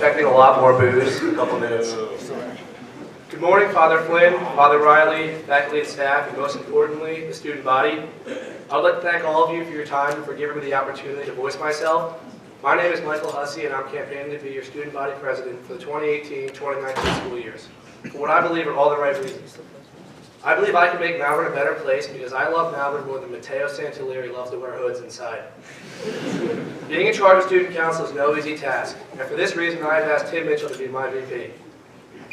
expecting a lot more booze in a couple minutes. Good morning, Father Flynn, Father Riley, faculty and staff, and most importantly, the student body. I would like to thank all of you for your time and for giving me the opportunity to voice myself. My name is Michael Hussey, and I'm campaigning to be your student body president for the 2018-2019 school years, for what I believe are all the right reasons. I believe I can make Malvern a better place because I love Malvern more than Matteo Santilleri loves to wear hoods inside. Being in charge of student council is no easy task, and for this reason I have asked Tim Mitchell to be my VP.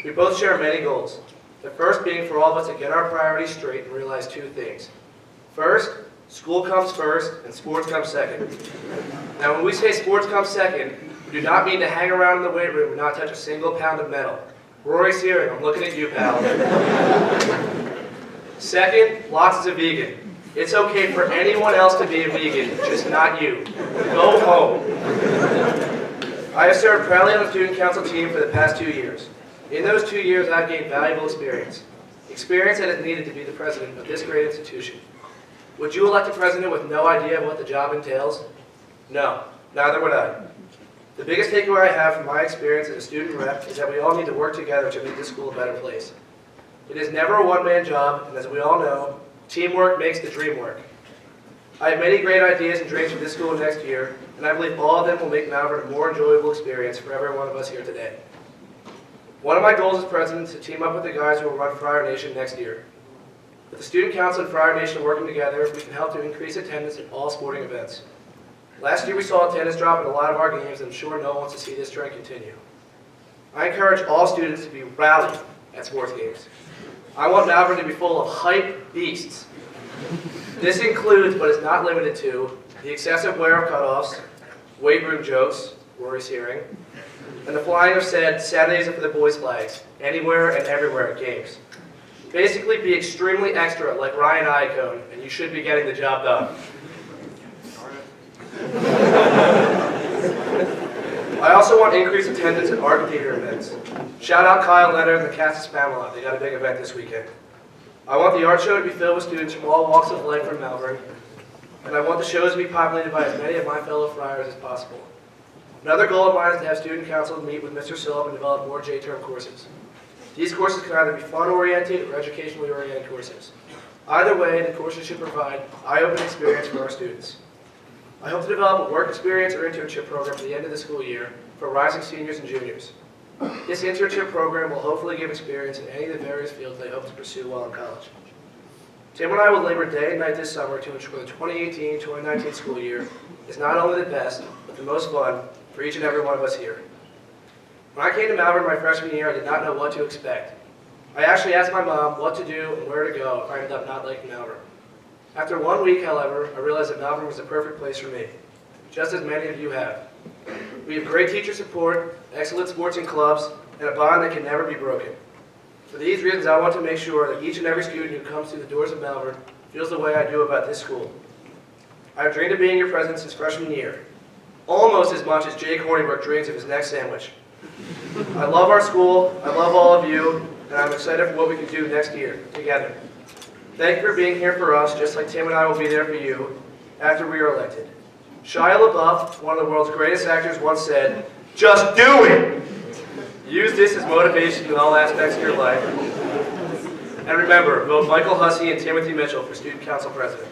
We both share many goals, the first being for all of us to get our priorities straight and realize two things. First, school comes first and sports come second. Now when we say sports comes second, we do not mean to hang around in the weight room and not touch a single pound of metal. Rory Searing, I'm looking at you, pal. Second, Lots is a vegan. It's okay for anyone else to be a vegan, just not you. Go home. I have served proudly on the student council team for the past 2 years. In those 2 years, I've gained valuable experience. Experience that is needed to be the president of this great institution. Would you elect a president with no idea of what the job entails? No, neither would I. The biggest takeaway I have from my experience as a student rep is that we all need to work together to make this school a better place. It is never a one-man job, and as we all know, teamwork makes the dream work. I have many great ideas and dreams for this school next year, and I believe all of them will make Malvern a more enjoyable experience for every one of us here today. One of my goals as president is to team up with the guys who will run Friar Nation next year. With the Student Council and Friar Nation working together, we can help to increase attendance at all sporting events. Last year we saw attendance drop in a lot of our games, and I'm sure no one wants to see this trend continue. I encourage all students to be rowdy at sports games. I want Malvern to be full of hype beasts. This includes, but is not limited to, the excessive wear of cutoffs, weight room jokes, Rory's hearing, and the flying of Saturdays for the boys' flags, anywhere and everywhere at games. Basically, be extremely extra like Ryan Iacone, and you should be getting the job done. I also want increased attendance at art and theater events. Shout out Kyle Leonard and the cast of Spamalot. They got a big event this weekend. I want the art show to be filled with students from all walks of life from Malvern, and I want the shows to be populated by as many of my fellow friars as possible. Another goal of mine is to have student council meet with Mr. Silva and develop more J-term courses. These courses can either be fun-oriented or educationally oriented courses. Either way, the courses should provide eye-opening experience for our students. I hope to develop a work experience or internship program at the end of the school year for rising seniors and juniors. This internship program will hopefully give experience in any of the various fields they hope to pursue while in college. Tim and I will labor day and night this summer to ensure the 2018-2019 school year is not only the best, but the most fun for each and every one of us here. When I came to Malvern my freshman year, I did not know what to expect. I actually asked my mom what to do and where to go if I ended up not liking Malvern. After 1 week, however, I realized that Malvern was the perfect place for me, just as many of you have. We have great teacher support, excellent sports and clubs, and a bond that can never be broken. For these reasons, I want to make sure that each and every student who comes through the doors of Malvern feels the way I do about this school. I have dreamed of being your president since freshman year, almost as much as Jake Hornibrook dreams of his next sandwich. I love our school, I love all of you, and I'm excited for what we can do next year, together. Thank you for being here for us, just like Tim and I will be there for you after we are elected. Shia LaBeouf, one of the world's greatest actors, once said, "Just do it!" Use this as motivation in all aspects of your life. And remember, vote Michael Hussey and Timothy Mitchell for Student Council President.